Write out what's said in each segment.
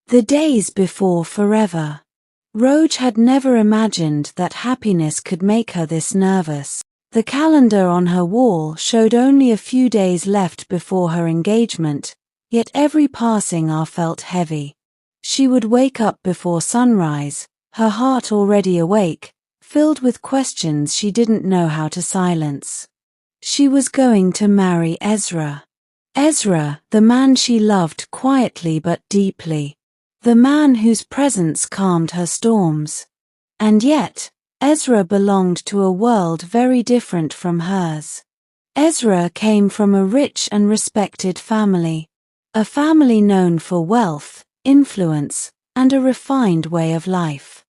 The days before forever. Roj had never imagined that happiness could make her this nervous. The calendar on her wall showed only a few days left before her engagement, yet every passing hour felt heavy. She would wake up before sunrise, her heart already awake, filled with questions she didn't know how to silence. She was going to marry Ezra. Ezra, the man she loved quietly but deeply. The man whose presence calmed her storms. And yet, Ezra belonged to a world very different from hers. Ezra came from a rich and respected family. A family known for wealth, influence, and a refined way of life.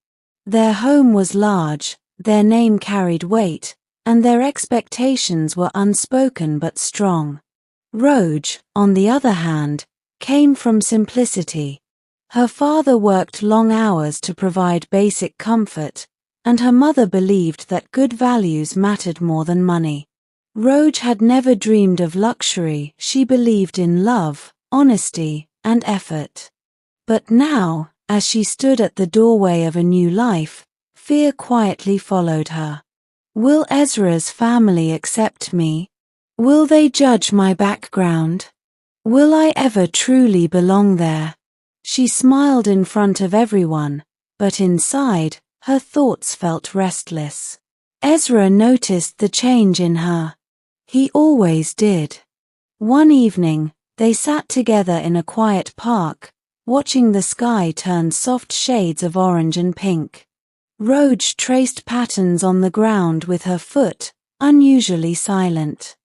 Their home was large, their name carried weight, and their expectations were unspoken but strong. Roj, on the other hand, came from simplicity. Her father worked long hours to provide basic comfort, and her mother believed that good values mattered more than money. Roj had never dreamed of luxury, she believed in love, honesty, and effort. But now, as she stood at the doorway of a new life, fear quietly followed her. Will Ezra's family accept me? Will they judge my background? Will I ever truly belong there? She smiled in front of everyone, but inside, her thoughts felt restless. Ezra noticed the change in her. He always did. One evening, they sat together in a quiet park, watching the sky turn soft shades of orange and pink. Roj traced patterns on the ground with her foot, unusually silent.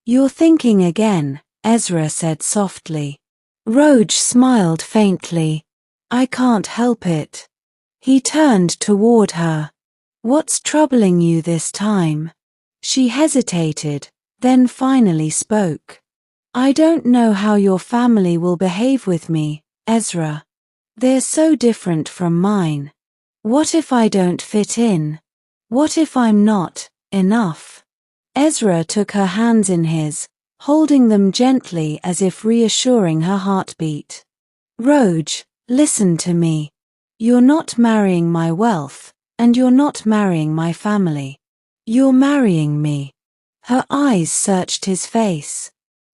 "You're thinking again," Ezra said softly. Roj smiled faintly. "I can't help it." He turned toward her. "What's troubling you this time?" She hesitated, then finally spoke. "I don't know how your family will behave with me, Ezra. They're so different from mine. What if I don't fit in? What if I'm not enough?" Ezra took her hands in his, holding them gently as if reassuring her heartbeat. "Roj, listen to me. You're not marrying my wealth, and you're not marrying my family. You're marrying me." Her eyes searched his face.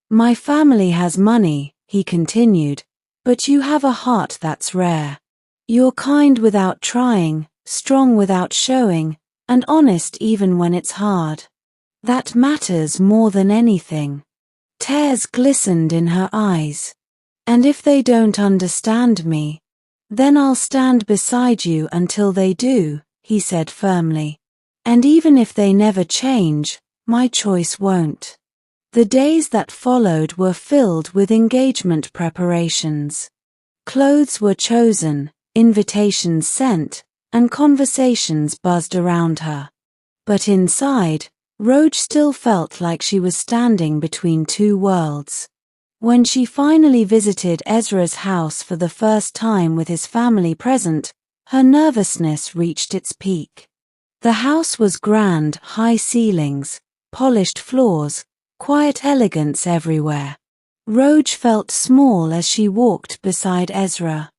"My family has money," he continued, "but you have a heart that's rare. You're kind without trying, strong without showing, and honest even when it's hard. That matters more than anything." Tears glistened in her eyes. "And if they don't understand me, then I'll stand beside you until they do," he said firmly. "And even if they never change, my choice won't." The days that followed were filled with engagement preparations. Clothes were chosen, invitations sent, and conversations buzzed around her. But inside, Roj still felt like she was standing between two worlds. When she finally visited Ezra's house for the first time with his family present, her nervousness reached its peak. The house was grand, high ceilings, polished floors, quiet elegance everywhere. Roj felt small as she walked beside Ezra.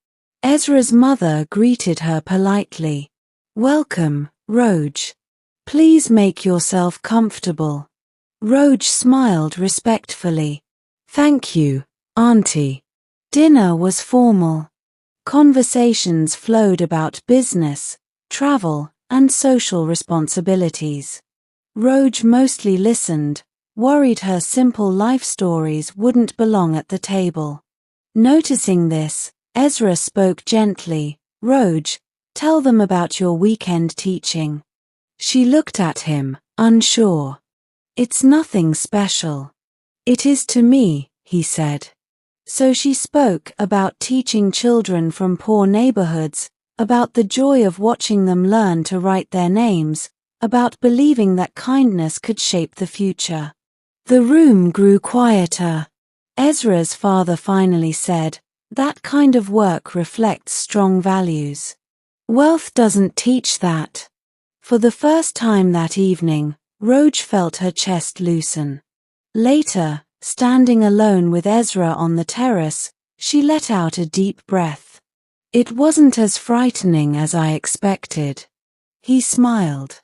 Ezra's mother greeted her politely. "Welcome, Roj. Please make yourself comfortable." Roj smiled respectfully. "Thank you, Auntie." Dinner was formal. Conversations flowed about business, travel, and social responsibilities. Roj mostly listened, worried her simple life stories wouldn't belong at the table. Noticing this, Ezra spoke gently. "Roj, tell them about your weekend teaching." She looked at him, unsure. "It's nothing special." "It is to me," he said. So she spoke about teaching children from poor neighborhoods, about the joy of watching them learn to write their names, about believing that kindness could shape the future. The room grew quieter. Ezra's father finally said, "That kind of work reflects strong values. Wealth doesn't teach that." For the first time that evening, Roj felt her chest loosen. Later, standing alone with Ezra on the terrace, she let out a deep breath. It wasn't as frightening as I expected. He smiled.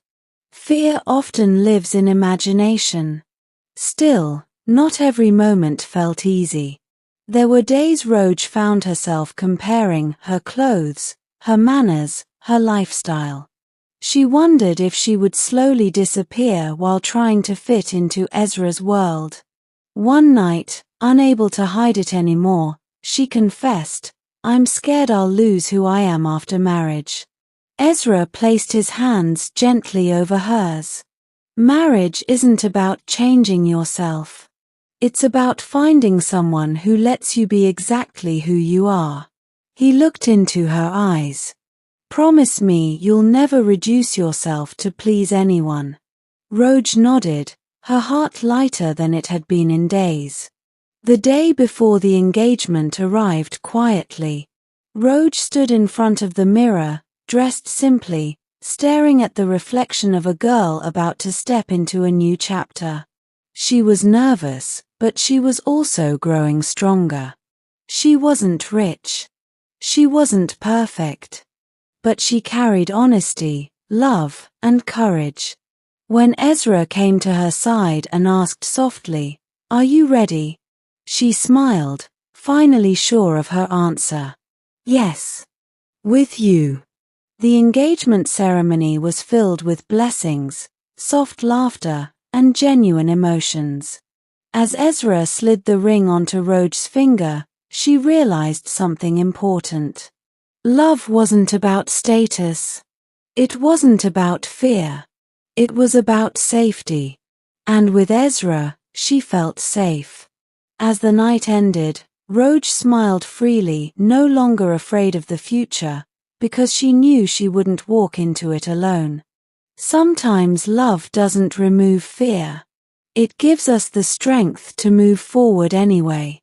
Fear often lives in imagination. Still, not every moment felt easy. There were days Roj found herself comparing her clothes, her manners, her lifestyle. She wondered if she would slowly disappear while trying to fit into Ezra's world. One night, unable to hide it anymore, she confessed, "I'm scared I'll lose who I am after marriage." Ezra placed his hands gently over hers. Marriage isn't about changing yourself. It's about finding someone who lets you be exactly who you are. He looked into her eyes. Promise me you'll never reduce yourself to please anyone. Roj nodded, her heart lighter than it had been in days. The day before the engagement arrived quietly. Roj stood in front of the mirror, dressed simply, staring at the reflection of a girl about to step into a new chapter. She was nervous, but she was also growing stronger. She wasn't rich. She wasn't perfect. But she carried honesty, love, and courage. When Ezra came to her side and asked softly, "Are you ready?" she smiled, finally sure of her answer. "Yes. With you." The engagement ceremony was filled with blessings, soft laughter, and genuine emotions. As Ezra slid the ring onto Roj's finger, she realized something important. Love wasn't about status. It wasn't about fear. It was about safety. And with Ezra, she felt safe. As the night ended, Roj smiled freely, no longer afraid of the future, because she knew she wouldn't walk into it alone. Sometimes love doesn't remove fear. It gives us the strength to move forward anyway.